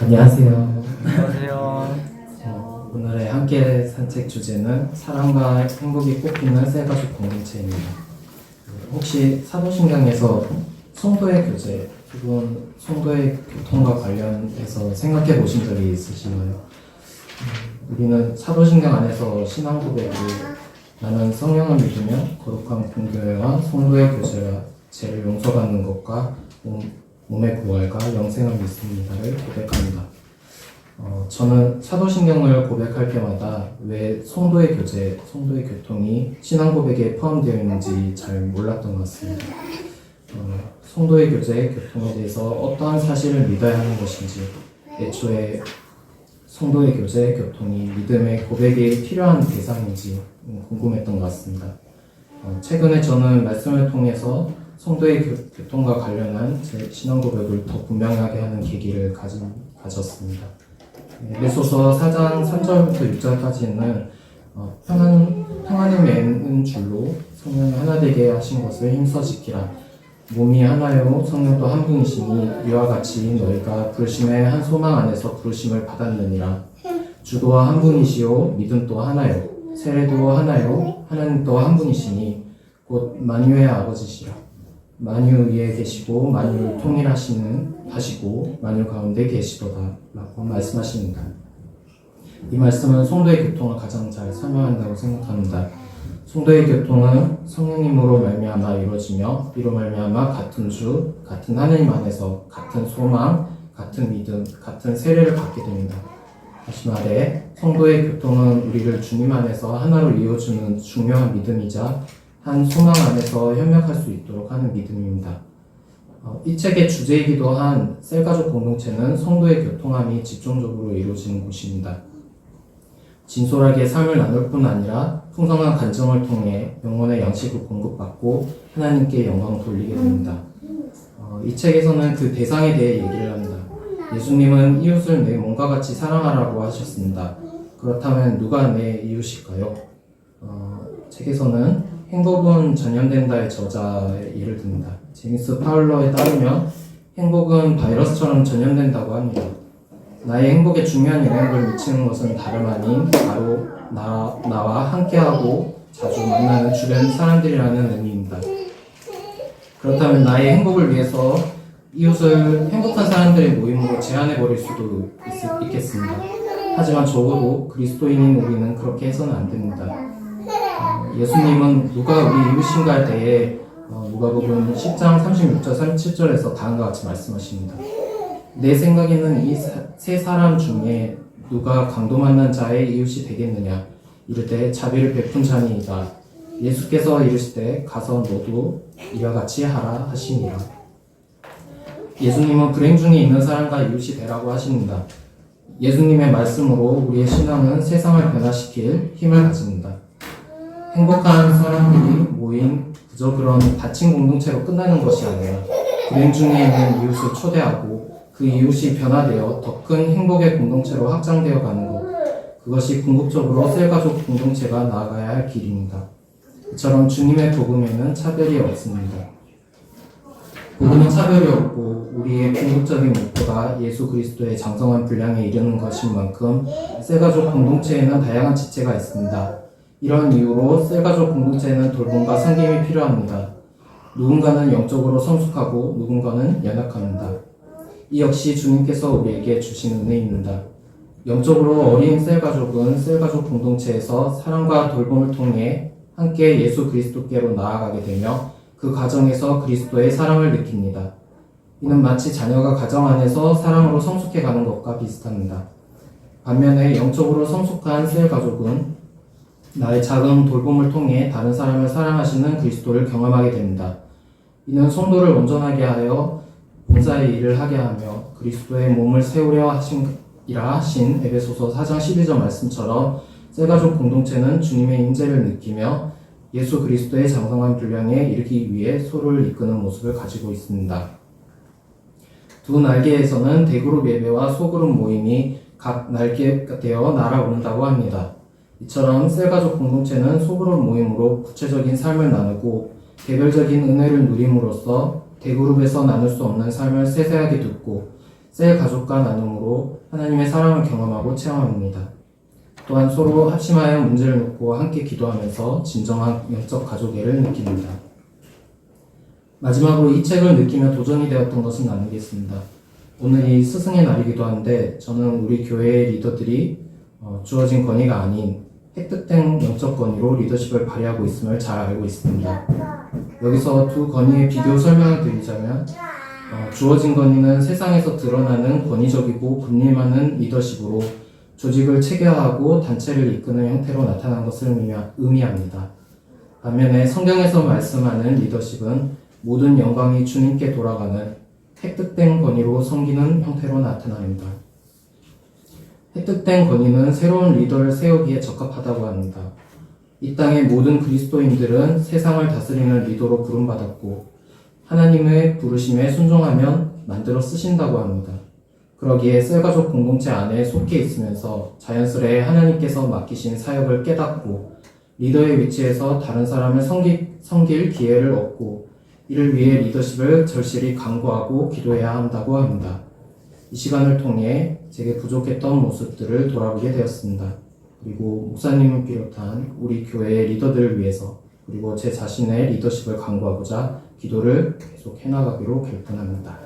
안녕하세요. 안녕하세요. 오늘의 함께 산책 주제는 사랑과 행복이 꽃피는 셀가족 공동체입니다. 혹시 사도신경에서 성도의 교제 혹은 성도의 교통과 관련해서 생각해 보신 적이 있으신가요? 우리는 사도신경 안에서 신앙 고백으로 나는 성령을 믿으며 거룩한 공교회와 성도의 교제와 죄를 용서받는 것과 몸의 부활과 영생을 믿습니다를 고백합니다. 저는 사도신경을 고백할 때마다 왜 성도의 교제, 성도의 교통이 신앙 고백에 포함되어 있는지 잘 몰랐던 것 같습니다. 성도의 교제, 교통에 대해서 어떠한 사실을 믿어야 하는 것인지, 애초에 성도의 교제, 교통이 믿음의 고백에 필요한 대상인지 궁금했던 것 같습니다. 최근에 저는 말씀을 통해서 성도의 교통과 관련한 제 신앙 고백을 더 분명하게 하는 계기를 가졌습니다. 에베소서 4장 3절부터 6절까지는 평안을 매는 줄로 성령이 하나 되게 하신 것을 힘써 지키라. 몸이 하나요 성령도 한 분이시니 이와 같이 너희가 부르심의 한 소망 안에서 부르심을 받았느니라. 주도 한 분이시요 믿음 또 하나요 세례도 하나요 하나님 또 한 분이시니 곧 만유의 아버지시라. 만유 위에 계시고 만유를 통일하시고 만유 가운데 계시도다 라고 말씀하십니다. 이 말씀은 성도의 교통을 가장 잘 설명한다고 생각합니다. 성도의 교통은 성령님으로 말미암아 이루어지며 이로 말미암아 같은 주, 같은 하나님 안에서 같은 소망, 같은 믿음, 같은 세례를 받게 됩니다. 다시 말해 성도의 교통은 우리를 주님 안에서 하나로 이어주는 중요한 믿음이자 한 소망 안에서 협력할 수 있도록 하는 믿음입니다. 이 책의 주제이기도 한 셀가족 공동체는 성도의 교통함이 집중적으로 이루어지는 곳입니다. 진솔하게 삶을 나눌 뿐 아니라 풍성한 간증을 통해 영혼의 양식을 공급받고 하나님께 영광을 돌리게 됩니다. 이 책에서는 그 대상에 대해 얘기를 합니다. 예수님은 이웃을 내 몸과 같이 사랑하라고 하셨습니다. 그렇다면 누가 내 이웃일까요? 책에서는 행복은 전염된다의 저자의 예를 듭니다. 제임스 파울러에 따르면 행복은 바이러스처럼 전염된다고 합니다. 나의 행복에 중요한 영향을 미치는 것은 다름 아닌 바로 나와 함께하고 자주 만나는 주변 사람들이라는 의미입니다. 그렇다면 나의 행복을 위해서 이웃을 행복한 사람들의 모임으로 제한해버릴 수도 있겠습니다. 하지만 적어도 그리스도인인 우리는 그렇게 해서는 안 됩니다. 예수님은 누가 우리 이웃인가에 대해 누가복음 10장 36절 37절에서 다음과 같이 말씀하십니다. 내 생각에는 이 세 사람 중에 누가 강도 만난 자의 이웃이 되겠느냐 이르되 자비를 베푼 자니이다. 예수께서 이르시되 가서 너도 이와 같이 하라 하시니라. 예수님은 불행 중에 있는 사람과 이웃이 되라고 하십니다. 예수님의 말씀으로 우리의 신앙은 세상을 변화시킬 힘을 가집니다. 행복한 사람들이 모인 그저 그런 닫힌 공동체로 끝나는 것이 아니라 불행 중에 있는 이웃을 초대하고 그 이웃이 변화되어 더 큰 행복의 공동체로 확장되어 가는 것, 그것이 궁극적으로 셀가족 공동체가 나아가야 할 길입니다. 이처럼 주님의 복음에는 차별이 없습니다. 복음은 차별이 없고 우리의 궁극적인 목표가 예수 그리스도의 장성한 분량에 이르는 것인 만큼 셀가족 공동체에는 다양한 지체가 있습니다. 이런 이유로 셀가족 공동체에는 돌봄과 섬김이 필요합니다. 누군가는 영적으로 성숙하고 누군가는 연약합니다. 이 역시 주님께서 우리에게 주신 은혜입니다. 영적으로 어린 셀가족은 셀가족 공동체에서 사랑과 돌봄을 통해 함께 예수 그리스도께로 나아가게 되며 그 과정에서 그리스도의 사랑을 느낍니다. 이는 마치 자녀가 가정 안에서 사랑으로 성숙해가는 것과 비슷합니다. 반면에 영적으로 성숙한 셀가족은 나의 작은 돌봄을 통해 다른 사람을 사랑하시는 그리스도를 경험하게 됩니다. 이는 성도를 온전하게 하여 봉사의 일을 하게 하며 그리스도의 몸을 세우려 하신 에베소서 4장 12절 말씀처럼 셀가족 공동체는 주님의 임재를 느끼며 예수 그리스도의 장성한 분량에 이르기 위해 서로를 이끄는 모습을 가지고 있습니다. 두 날개에서는 대그룹 예배와 소그룹 모임이 각 날개가 되어 날아오른다고 합니다. 이처럼 셀가족 공동체는 소그룹 모임으로 구체적인 삶을 나누고 개별적인 은혜를 누림으로써 대그룹에서 나눌 수 없는 삶을 세세하게 듣고 셀 가족과 나눔으로 하나님의 사랑을 경험하고 체험합니다. 또한 서로 합심하여 문제를 놓고 함께 기도하면서 진정한 영적 가족애를 느낍니다. 마지막으로 이 책을 느끼며 도전이 되었던 것은 나누겠습니다. 오늘이 스승의 날이기도 한데 저는 우리 교회의 리더들이 주어진 권위가 아닌 획득된 영적 권위로 리더십을 발휘하고 있음을 잘 알고 있습니다. 여기서 두 권위의 비교 설명을 드리자면 주어진 권위는 세상에서 드러나는 권위적이고 군림 많은 리더십으로 조직을 체계화하고 단체를 이끄는 형태로 나타난 것을 의미합니다. 반면에 성경에서 말씀하는 리더십은 모든 영광이 주님께 돌아가는 획득된 권위로 섬기는 형태로 나타납니다. 획득된 권위는 새로운 리더를 세우기에 적합하다고 합니다. 이 땅의 모든 그리스도인들은 세상을 다스리는 리더로 부름받았고 하나님의 부르심에 순종하면 만들어 쓰신다고 합니다. 그러기에 셀가족 공동체 안에 속해 있으면서 자연스레 하나님께서 맡기신 사역을 깨닫고 리더의 위치에서 다른 사람을 섬길 기회를 얻고 이를 위해 리더십을 절실히 강구하고 기도해야 한다고 합니다. 이 시간을 통해 제게 부족했던 모습들을 돌아보게 되었습니다. 그리고 목사님을 비롯한 우리 교회의 리더들을 위해서 그리고 제 자신의 리더십을 강구하고자 기도를 계속 해나가기로 결단합니다.